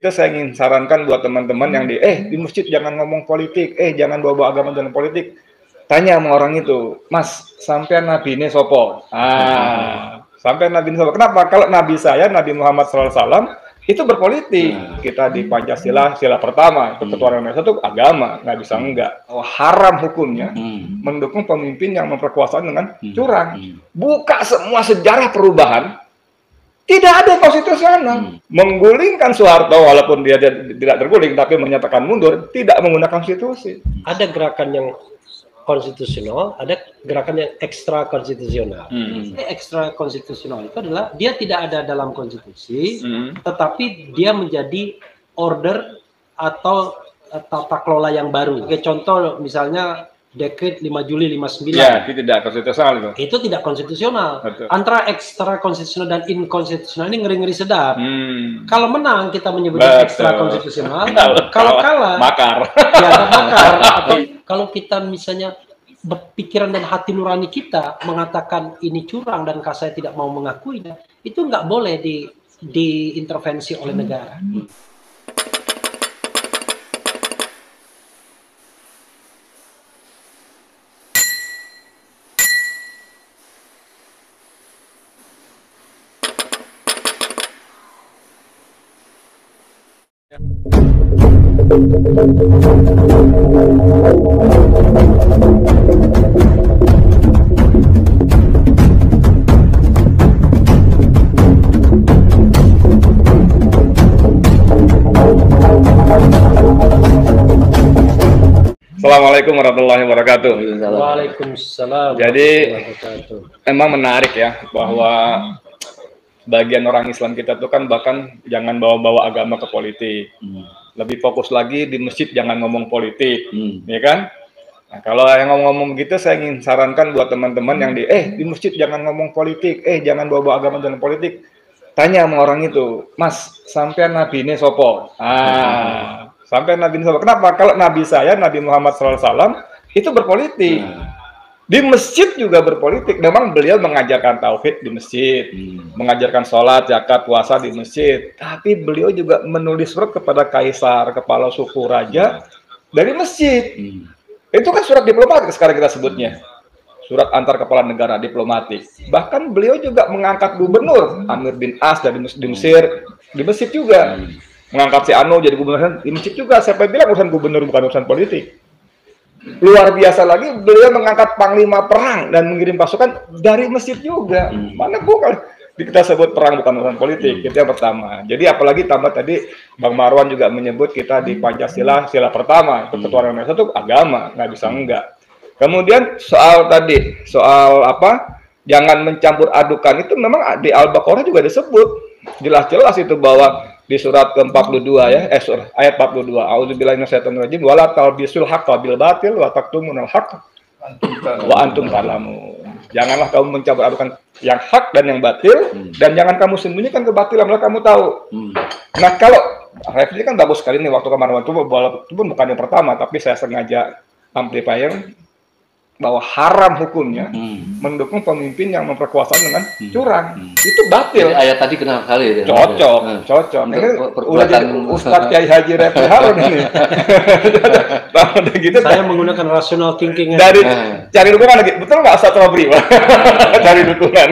Itu saya ingin sarankan buat teman-teman yang di masjid jangan ngomong politik, jangan bawa agama dalam politik. Tanya sama orang itu, Mas, sampean nabi ini sopo? Sampean nabi ini sopo. Kenapa? Kalau nabi saya, Nabi Muhammad SAW, itu berpolitik. Kita di Pancasila, sila pertama, itu ketuhanan Indonesia itu agama, nggak bisa enggak. Haram hukumnya mendukung pemimpin yang memperkuasaan dengan curang. Buka semua sejarah perubahan. Tidak ada konstitusional. Menggulingkan Soeharto walaupun dia tidak terguling tapi menyatakan mundur, tidak menggunakan konstitusi. Ada gerakan yang konstitusional, ada gerakan yang ekstra konstitusional. Ekstra konstitusional itu adalah dia tidak ada dalam konstitusi, tetapi dia menjadi order atau tata kelola yang baru. Oke, contoh misalnya Dekret 5 Juli 59. Ya, itu tidak konstitusional itu. Itu tidak konstitusional. Betul. Antara ekstra konstitusional dan inkonstitusional ini ngeri-ngeri sedap. Kalau menang kita menyebutnya ekstra konstitusional. Kalau kalah makar. Ya, makar. Atau kalau kita misalnya berpikiran dan hati nurani kita mengatakan ini curang dan saya tidak mau mengakuinya, itu nggak boleh diintervensi oleh negara. Assalamualaikum warahmatullahi wabarakatuh. Waalaikumsalam. Jadi emang menarik ya bahwa bagian orang Islam kita tuh kan bahkan jangan bawa-bawa agama ke politik. Lebih fokus lagi di masjid jangan ngomong politik, ya kan? Nah, kalau yang ngomong gitu saya ingin sarankan buat teman-teman yang di masjid jangan ngomong politik, jangan bawa agama dalam politik. Tanya sama orang itu, Mas, sampean nabi ini sopo? Sampean nabi ini sopo. Kenapa? Kalau nabi saya, Nabi Muhammad SAW, itu berpolitik. Di masjid juga berpolitik. Memang beliau mengajarkan tauhid di masjid, mengajarkan sholat, zakat, puasa di masjid. Tapi beliau juga menulis surat kepada kaisar, kepala suku, raja dari masjid. Itu kan surat diplomatik sekarang kita sebutnya. Surat antar kepala negara diplomatik. Bahkan beliau juga mengangkat gubernur Amir bin As dari di Mesir, di masjid juga. Mengangkat si Ano jadi gubernur di masjid juga. Siapa yang bilang urusan gubernur bukan urusan politik? Luar biasa lagi, beliau mengangkat panglima perang dan mengirim pasukan dari masjid juga. Mana bukan kita sebut perang bukan urusan politik. Itu yang pertama. Jadi apalagi tambah tadi Bang Marwan juga menyebut kita di Pancasila sila pertama, ketuhanan Indonesia itu agama, nggak bisa enggak. Kemudian soal tadi, soal apa? Jangan mencampur adukan itu memang di Al-Baqarah juga disebut. Jelas-jelas itu bahwa di surat ke-42 ya, ayat 42. A'udzubillahi minasyaitonir rajim. Wala talbisul haqqo bil batil wa taktumunal haqq wa antum ta'lamun. Janganlah kamu mencampur adukan yang hak dan yang batil dan jangan kamu sembunyikan kebatilan kalau kamu tahu. Nah, kalau revisi kan bagus sekali nih waktu kemarin itu pun bukan yang pertama tapi saya sengaja amplifier bahwa haram hukumnya mendukung pemimpin yang memperkuasaan dengan curang. Itu batil. Jadi ayat tadi kenal kali ya? Cocok. Ini udah jadi Ustadz Kiai Haji Refli Harun ini. Gitu, saya menggunakan rational thinking. Dari cari dukungan lagi. Betul nggak Ustadz Robri? Cari dukungan.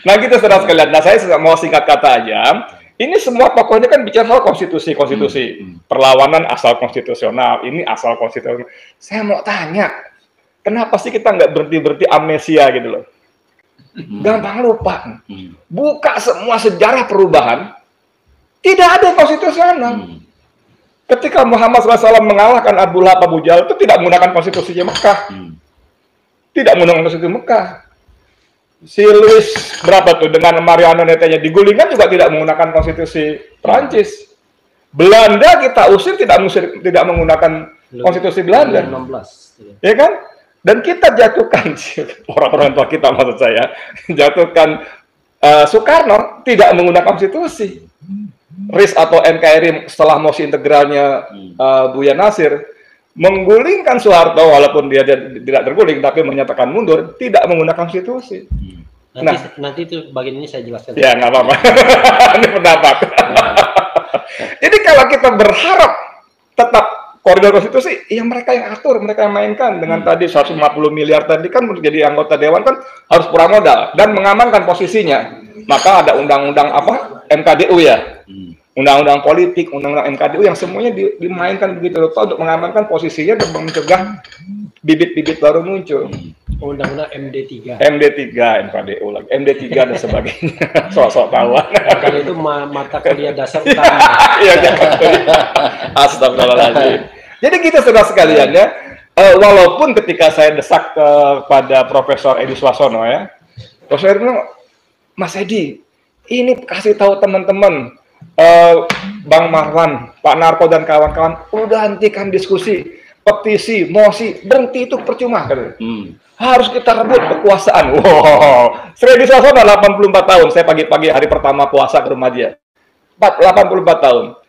Nah gitu saudara sekalian. Nah saya mau singkat kata aja. Ini semua pokoknya kan bicara soal konstitusi. Perlawanan asal konstitusional. Ini asal konstitusional. Saya mau tanya. Kenapa sih kita nggak berhenti amnesia gitu loh? Gampang lupa. Buka semua sejarah perubahan, tidak ada konstitusional. Ketika Muhammad SAW mengalahkan Abu Lahab, Abu Jahal itu tidak menggunakan konstitusinya Mekah. Tidak menggunakan konstitusi Mekah. Si Louis berapa tuh dengan Marie Antoinette-nya digulingkan juga tidak menggunakan konstitusi Prancis. Belanda kita usir tidak menggunakan konstitusi Belanda. 16. Ya kan? Dan kita jatuhkan orang-orang tua kita maksud saya jatuhkan Soekarno tidak menggunakan konstitusi. RIS atau NKRI setelah mosi integralnya Buya Nasir menggulingkan Soeharto walaupun dia tidak terguling tapi menyatakan mundur tidak menggunakan konstitusi. Nanti itu bagian ini saya jelaskan. Ya nggak apa-apa. Ini pendapat. Jadi kalau kita berharap tetap koridor konstitusi, ya mereka yang atur, mereka yang mainkan dengan tadi 150 miliar tadi kan menjadi anggota dewan kan harus pura modal dan mengamankan posisinya. Maka ada undang-undang apa MKDU ya, undang-undang politik, undang-undang MKDU yang semuanya dimainkan begitu rupa untuk mengamankan posisinya dan mencegah bibit-bibit baru muncul. Undang-undang MD3. MD3, MKDU lagi, MD3 dan sebagainya. Sok-sok kawan. Kalau itu mata kuliah dasar utama. Iya, astagfirullahaladzim. Jadi kita saudara sekalian ya, walaupun ketika saya desak kepada Profesor Edi Suarsono ya, Profesor Edi bilang, Mas Edi, ini kasih tahu teman-teman, Bang Marwan, Pak Narko dan kawan-kawan, udah hentikan diskusi, petisi, mosi, berhenti itu percuma kan? Harus kita rebut kekuasaan. Wow, Edi Suarsono 84 tahun, saya pagi-pagi hari pertama puasa ke rumah dia, 84 tahun.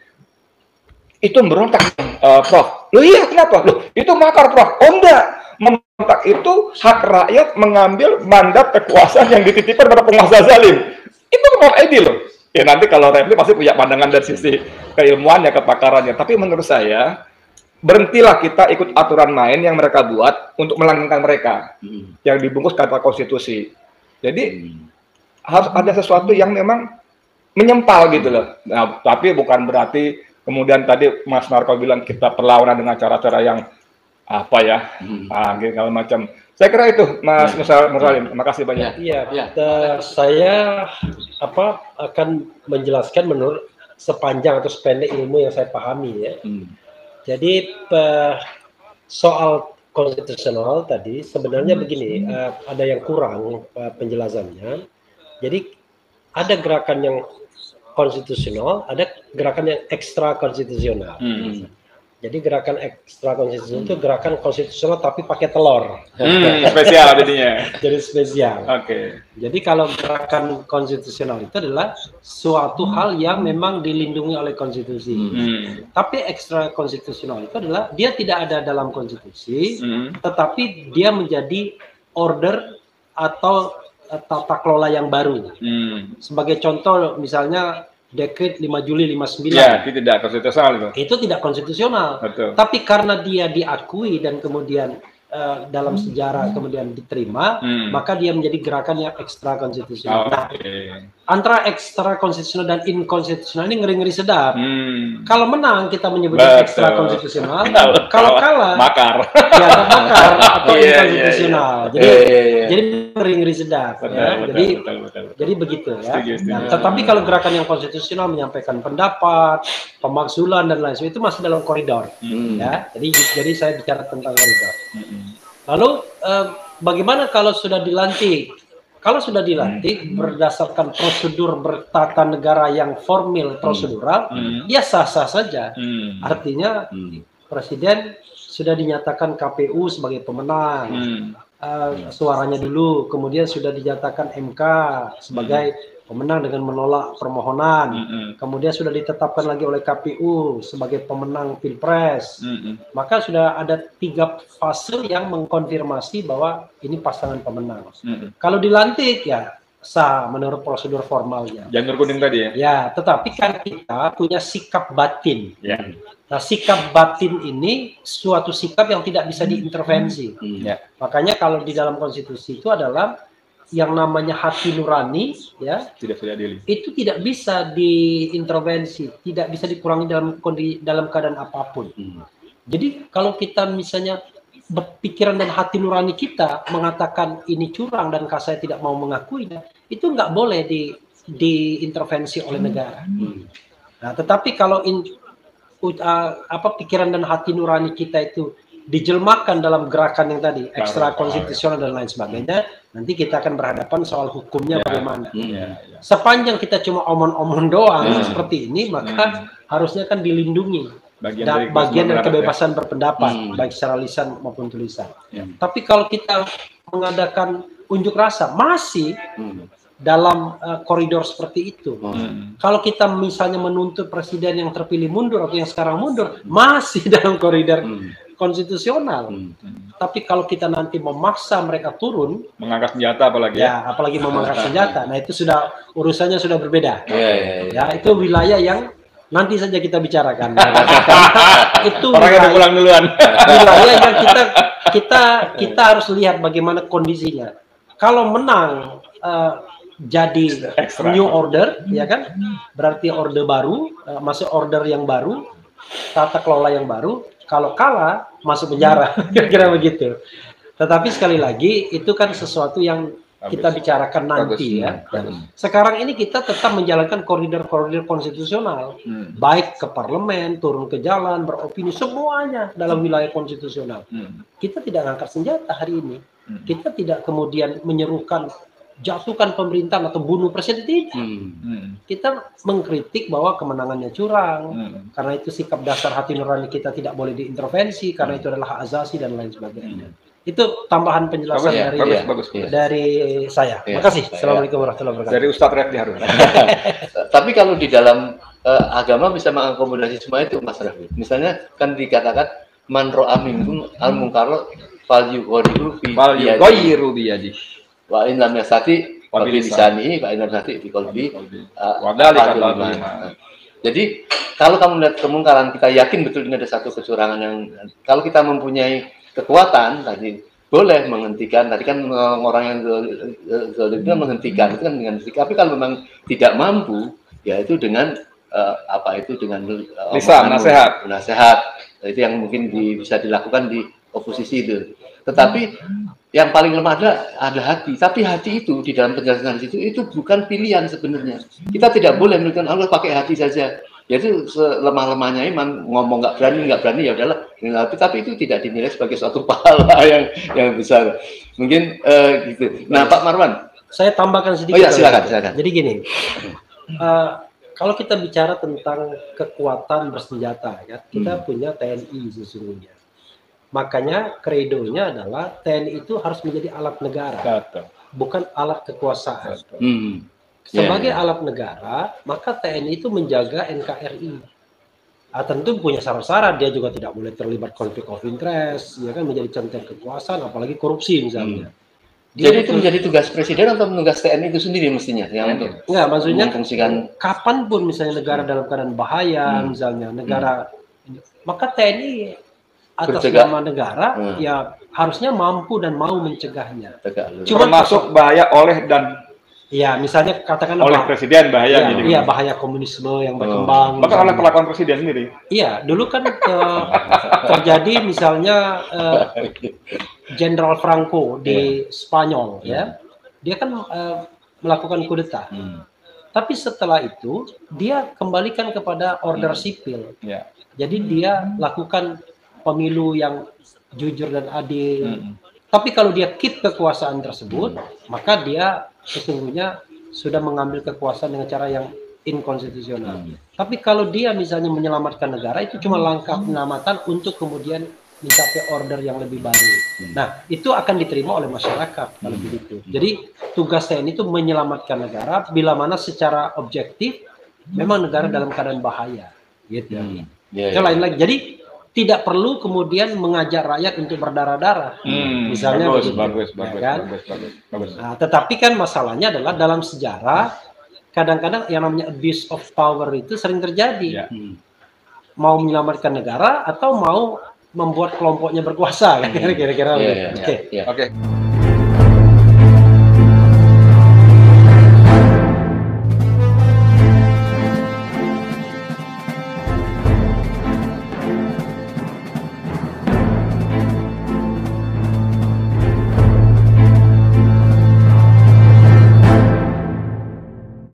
Itu berontak, Prof. Loh iya, kenapa? Loh, itu makar, Prof. Oh enggak, memberontak itu hak rakyat mengambil mandat kekuasaan yang dititipkan pada penguasa zalim. Itu Prof. Edi loh. Ya nanti kalau Refli pasti punya pandangan dari sisi keilmuannya, kepakarannya. Tapi menurut saya, berhentilah kita ikut aturan main yang mereka buat untuk melanggengkan mereka. Yang dibungkus kata konstitusi. Jadi, harus ada sesuatu yang memang menyempal gitu loh. Nah, tapi bukan berarti kemudian tadi Mas Narko bilang kita perlawanan dengan cara-cara yang apa ya, segala macam. Saya kira itu, Mas Mursalim. Terima kasih banyak. Iya, saya akan menjelaskan menurut sepanjang atau sependek ilmu yang saya pahami ya. Jadi soal konstitusional tadi sebenarnya begini, ada yang kurang penjelasannya. Jadi ada gerakan yang konstitusional, ada gerakan yang ekstra konstitusional. Jadi gerakan ekstra konstitusional itu gerakan konstitusional tapi pakai telur. Spesial jadinya. Jadi spesial. Oke. Jadi kalau gerakan konstitusional itu adalah suatu hal yang memang dilindungi oleh konstitusi. Tapi ekstra konstitusional itu adalah dia tidak ada dalam konstitusi, tetapi dia menjadi order atau tata kelola yang baru. Sebagai contoh misalnya Dekret 5 Juli 59. Ya, itu tidak konstitusional itu. Itu tidak konstitusional. Betul. Tapi karena dia diakui dan kemudian dalam sejarah kemudian diterima, maka dia menjadi gerakan yang ekstra konstitusional. Nah, antara ekstra konstitusional dan inkonstitusional ini ngeri-ngeri sedap. Kalau menang kita menyebutnya ekstra konstitusional, kalau kalah makar. Ya, makar atau inkonstitusional. Jadi ngeri-ngeri sedap. Jadi begitu ya. Nah, tetapi kalau gerakan yang konstitusional menyampaikan pendapat, pemakzulan dan lain sebagainya itu masih dalam koridor. Ya, jadi saya bicara tentang koridor. Lalu bagaimana kalau sudah dilantik? Kalau sudah dilantik berdasarkan prosedur bertata negara yang formal prosedural, ya sah-sah saja. Artinya presiden sudah dinyatakan KPU sebagai pemenang, suaranya dulu, kemudian sudah dinyatakan MK sebagai pemenang dengan menolak permohonan, kemudian sudah ditetapkan lagi oleh KPU sebagai pemenang Pilpres, maka sudah ada 3 fase yang mengkonfirmasi bahwa ini pasangan pemenang. Kalau dilantik ya sah menurut prosedur formalnya. Janur kuning tadi ya? Ya, tetapi kan kita punya sikap batin. Nah, sikap batin ini suatu sikap yang tidak bisa diintervensi. Makanya kalau di dalam konstitusi itu adalah yang namanya hati nurani, ya, itu tidak bisa diintervensi, tidak bisa dikurangi dalam keadaan apapun. Jadi kalau kita misalnya pikiran dan hati nurani kita mengatakan ini curang dan saya tidak mau mengakuinya, itu nggak boleh diintervensi oleh negara. Nah, tetapi kalau pikiran dan hati nurani kita itu dijelmakan dalam gerakan yang tadi ekstra konstitusional dan lain sebagainya, nanti kita akan berhadapan soal hukumnya bagaimana. Sepanjang kita cuma omong-omong doang seperti ini, maka harusnya kan dilindungi bagian dari kebebasan berpendapat, baik secara lisan maupun tulisan. Tapi kalau kita mengadakan unjuk rasa masih dalam koridor seperti itu. Kalau kita misalnya menuntut presiden yang terpilih mundur atau yang sekarang mundur, masih dalam koridor konstitusional. Tapi kalau kita nanti memaksa mereka turun, mengangkat senjata apalagi apalagi mengangkat senjata, nah itu sudah urusannya sudah berbeda. Ya, itu wilayah yang nanti saja kita bicarakan. Karena itu orangnya udah pulang duluan. wilayah yang kita harus lihat bagaimana kondisinya. Kalau menang jadi new order, ya kan? Berarti order baru, masuk order yang baru, tata kelola yang baru. Kalau kalah, masuk penjara, kira-kira begitu. Tetapi sekali lagi itu kan sesuatu yang kita bicarakan nanti ya. Sekarang ini kita tetap menjalankan koridor-koridor konstitusional, baik ke parlemen, turun ke jalan, beropini, semuanya dalam wilayah konstitusional. Kita tidak angkat senjata hari ini. Kita tidak kemudian menyerukan jatuhkan pemerintahan atau bunuh presiden, tidak. Kita mengkritik bahwa kemenangannya curang, karena itu sikap dasar hati nurani kita tidak boleh diintervensi, karena itu adalah hak asasi dan lain sebagainya. Itu tambahan penjelasan dari saya. Makasih. Assalamualaikum warahmatullahi wabarakatuh. Dari Ustadz Refdi Harun. Tapi kalau di dalam agama bisa mengakomodasi semua itu, Mas Raffi. Misalnya kan dikatakan man ro'a minkum al-munkar fal yughayyiru bi yadihi. Wa in lam yastati wa bi lisanihi wa in lam yastati bi qalbi. Jadi kalau kamu melihat kemungkaran, kita yakin betul ini ada satu kecurangan yang kalau kita mempunyai kekuatan tadi boleh menghentikan. Tadi kan orang yang zalim itu menghentikan, itu kan dengan tapi kalau memang tidak mampu, ya itu dengan dengan lisan, nasihat. Itu yang mungkin bisa dilakukan di oposisi itu. Tetapi yang paling lemah ada hati. Tapi hati itu di dalam penjelasan itu bukan pilihan sebenarnya. Kita tidak boleh menunjukkan Allah pakai hati saja. Yaitu selemah-lemahnya iman, ngomong nggak berani ya udahlah. Tapi itu tidak dinilai sebagai suatu pahala yang besar. Mungkin gitu. Nah, Pak Marwan, saya tambahkan sedikit. Oh ya, silakan. Jadi gini, kalau kita bicara tentang kekuatan bersenjata, ya, kita punya TNI sesungguhnya. Makanya kredonya adalah TNI itu harus menjadi alat negara, bukan alat kekuasaan. Sebagai alat negara, maka TNI itu menjaga NKRI. Tentu punya syarat-syarat, dia juga tidak boleh terlibat konflik of interest, ya kan, menjadi centeng kekuasaan, apalagi korupsi misalnya. Jadi itu menjadi tugas presiden atau tugas TNI itu sendiri mestinya? Enggak, maksudnya kapanpun misalnya negara dalam keadaan bahaya, misalnya negara, maka TNI atas nama negara ya harusnya mampu dan mau mencegahnya. Cuma masuk bahaya oleh dan ya, misalnya katakan oleh presiden bahaya gitu. Iya, bahaya komunisme yang berkembang. Bahkan oleh perlakuan presiden sendiri. Iya, dulu kan terjadi misalnya Jenderal Franco di Spanyol, ya, dia kan melakukan kudeta. Tapi setelah itu dia kembalikan kepada order sipil. Jadi dia lakukan pemilu yang jujur dan adil. Tapi kalau dia keep kekuasaan tersebut, maka dia sesungguhnya sudah mengambil kekuasaan dengan cara yang inkonstitusional. Tapi kalau dia misalnya menyelamatkan negara, itu cuma langkah penyelamatan untuk kemudian mencapai order yang lebih baru. Nah, itu akan diterima oleh masyarakat kalau begitu. Jadi tugas TNI itu menyelamatkan negara bila mana secara objektif memang negara dalam keadaan bahaya. Gitu. Itu lain lagi. Jadi tidak perlu kemudian mengajak rakyat untuk berdarah-darah, misalnya bagus. Nah, tetapi kan masalahnya adalah dalam sejarah kadang-kadang yang namanya abuse of power itu sering terjadi. Mau menyelamatkan negara atau mau membuat kelompoknya berkuasa, kira-kira. Oke.